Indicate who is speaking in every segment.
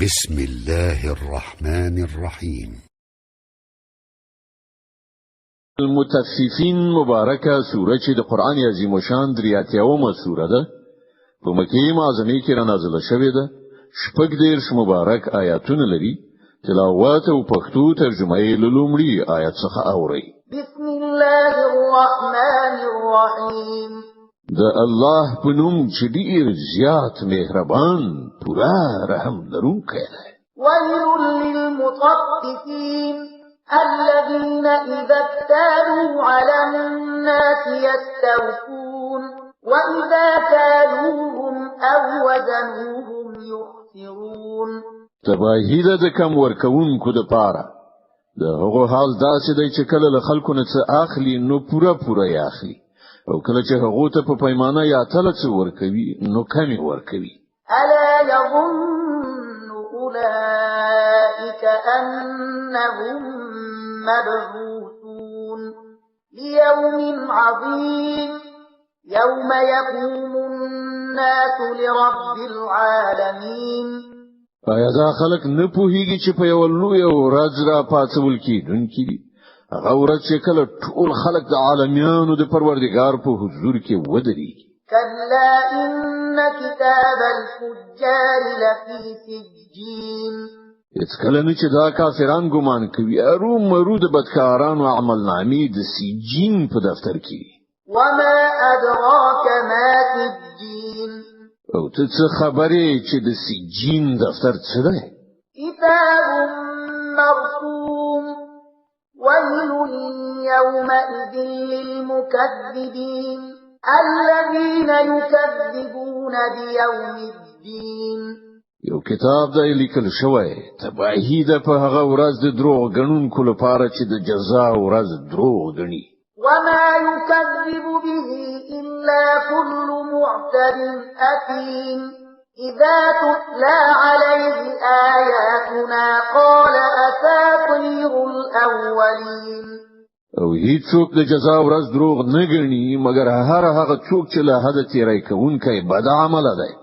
Speaker 1: بسم الله الرحمن الرحيم.
Speaker 2: المتففين مبارکه سوره چې د قران عظیم شان دریاتیومه سوره ده په مکه معظمه کې را نازله شوې ده. شپږ دیرش مبارک آیاتونه لري. تلاوت او پښتو ترجمه یې لومړی آیت څخه اوري.
Speaker 3: بسم الله الرحمن الرحیم.
Speaker 2: د الله په نوم چې ډیر زیات مهربان پورا رحم لرونکی دی.
Speaker 3: ويل للمطففين الذين إذا اكتالوا على الناس يستوفون وإذا كالوهم أو وزنوهم يخسرون.
Speaker 2: تباهی ده د کم ورکوونکو د پاره. د هغه حال داسې دی چې کله له خلکو نه څه اخلي نو پورا یې اخلي، او کله چې هغه ته په پیمانه یا تل څه ورکوي نو کمی ورکوي.
Speaker 3: ألا يظن أولئك أنهم مبعوثون ليوم عظيم يوم يقوم الناس لرب العالمين.
Speaker 2: آیا دا خلک نه پوهیږي چې په یو لوی ورځ را پاتول کیدونکي دي؟ هغه ورځ چې کله ټول خلک د عالمینو د پروردګار په حضور کې ودرېږي.
Speaker 3: كلا إن كتاب الفجار لفي سجين.
Speaker 2: کله نه چې دا کافران ګمان کوي ارو مرو د بدکارانو عمل نامې د سجین په دفتر کې.
Speaker 3: وما أدراك ما سجين.
Speaker 2: او ته څه خبرې چې د سجین دفتر څه دی؟
Speaker 3: كتاب مرسوم ويل يومئذ للمكذبين الذين يكذبون بيوم الدين.
Speaker 2: یو کتاب دی لیکل شوی تباهی ده په هغه ورځ د دروغ غنونکو لپاره چې د جزا ورځ دروغ غني.
Speaker 3: وما يكذب به إلا كل معتد أثيم إذا تتلى عليه آياتنا قال أساطير الأولين.
Speaker 2: او هیڅوک د جزا ورځ دروغ نه غني مګر هغه څوک چې له حد تیری کوونکی بد عمل دی.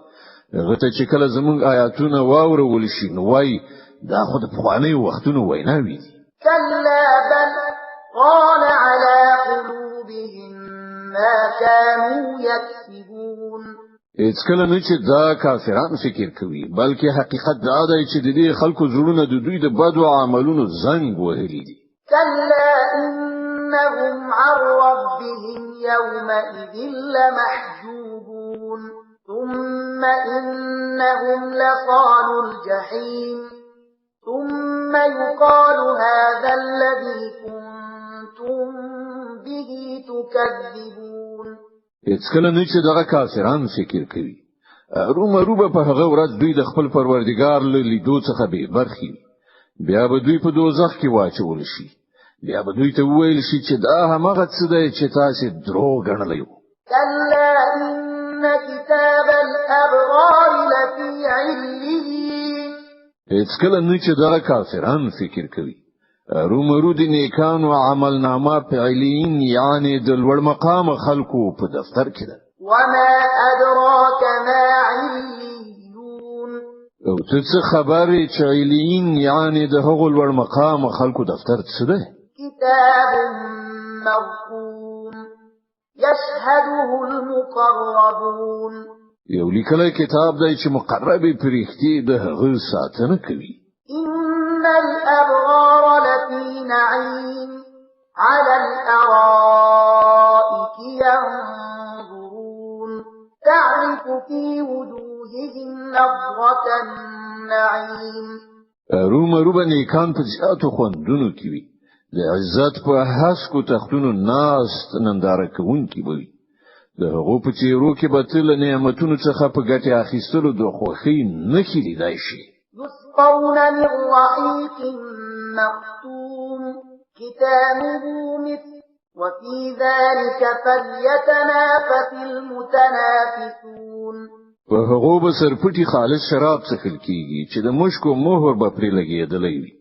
Speaker 2: هغه ته چې کله زمونږ آیاتونه واورول شي نو وای دا خو د پخواني وختونو ویناوي دي.
Speaker 3: كلا بل قال على قلوبهم ما كانوا يكسبون.
Speaker 2: هیڅ کله نه چې دا کافران فکر کوي بلکې حقیقت دا دی چې د دې خلکو زړونه د دوی د بدو عملونو زنګ وهلي دي.
Speaker 3: كلا إنهم عن ربهم يومئذ لمحجوبون ثم إنهم لصالوا الجحيم ثم يقال هذا الذي كنتم به تكذبون.
Speaker 2: هیڅ کله نه چې دغه کافران فکر کوي رومه په هغه ورځ دوی د خپل پروردګار له لیدو څخه به برخي، بیا به دوی په دوزخ کې واچول شي، بیا به دوی ته وویل شي چې دا هغه څه دی چې تاسو دروغ ګڼلی وو.
Speaker 3: كلا إن كتاب الأبرار لفي عليين.
Speaker 2: هیڅ کله نه چې دغه کافران فکر کوي رومرو د نیکانو عمل نامه په علین یعنی د لوړ مقام خلکو په دفتر کې ده.
Speaker 3: وما أدراك ما عليون.
Speaker 2: او ته څه خبرې چې علین یعنی د هغو لوړ مقام خلکو دفتر څه ده؟
Speaker 3: كتاب مرقوم يشهده المقربون.
Speaker 2: یو لیکلی کتاب دی چې مقربې پرېختي د هغه ساتنه کوي.
Speaker 3: إن الأبرار لفي نعيم على الأرائك ينظرون تعرف في وجوههم نظرة النعيم.
Speaker 2: رومه نیکان په زیاتو خوندونو کې وي، د عزت په هسکو تختونو ناست ننداره کوونکي وي. د هغو په چیرو کې به تل نعمتونو څخه په ګټه اخیستلو د خوښۍ نښې لیدای شي.
Speaker 3: يسقون من رحيق مختوم ختامه مسك وفي ذلك فليتنافس المتنافسون.
Speaker 2: په هغو به سرپټي خالص شراب څښل کیږي چې د مشکو مهر به پرې لګېدلی وي.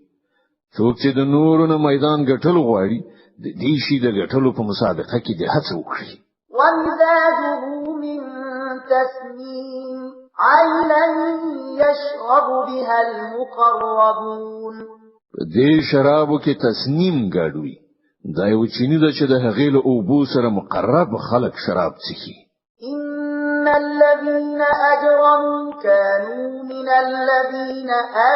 Speaker 2: څوک چې د نورو نه میدان ګټل غواړي د دې شي د ګټلو په مسابقه کې د هڅه وکړي.
Speaker 3: ومزاجه من تسنيم عينا يشرب بها المقربون
Speaker 2: دې شرابو کې تسنیم ګډوي دا یو چینی د چې د هغې له اوبو سره مقرب خلق شراب څښي
Speaker 3: إن الذين أجرموا كانوا من الذين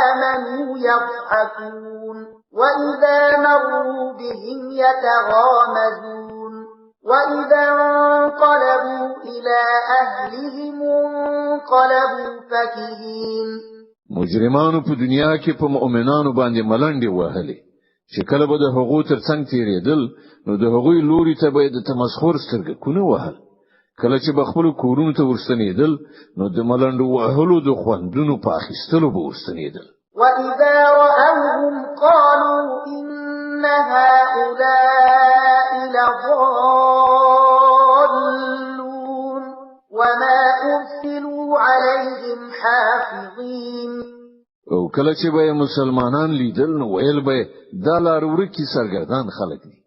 Speaker 3: آمنوا يضحكون وإذا مروا بهم يتغامزون وإذا انقلبوا إلى أهلهم انقلبوا فكهين
Speaker 2: مجرمانو په دنیا کې په مؤمنانو باندې ملنډي وهلې چې کله به د هغو ترڅنګ تیرېدل نو د هغوی لوري ته به د تمسخر سترګکونه وهل کله چې بخپل کورونو ته ورستنېدل نو د ملنډو وهلو د خوندونو په اخیستلو به ورستنېدل
Speaker 3: وإذا رأوهم قالوا إن هؤلاء لضالون وما أرسلوا عليهم حافظين
Speaker 2: او کله چې به مسلمانان لیدل نو ویل به دا لار ورکی سرګردان خلک دي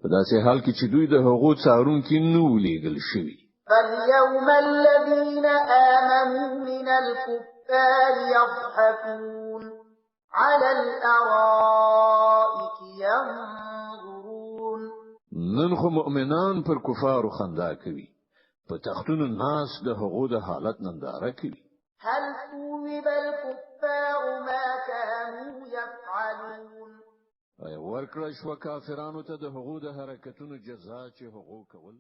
Speaker 2: په داسې حال کې چې دوی د هغو څارونکي نو لیږل شوي
Speaker 3: فاليوم الذين آمنوا من الكفار يضحكون على الأرائك ينظرون
Speaker 2: نن خو مؤمنان پر کفارو خندا کوي په تختونو ناس د هغو د حالت ننداره کوي
Speaker 3: هل ثوب الكفار ما كانوا يفعلون
Speaker 2: ورکړه شو کافرانو ته د هغو د حرکتونو جزا چې هغو کول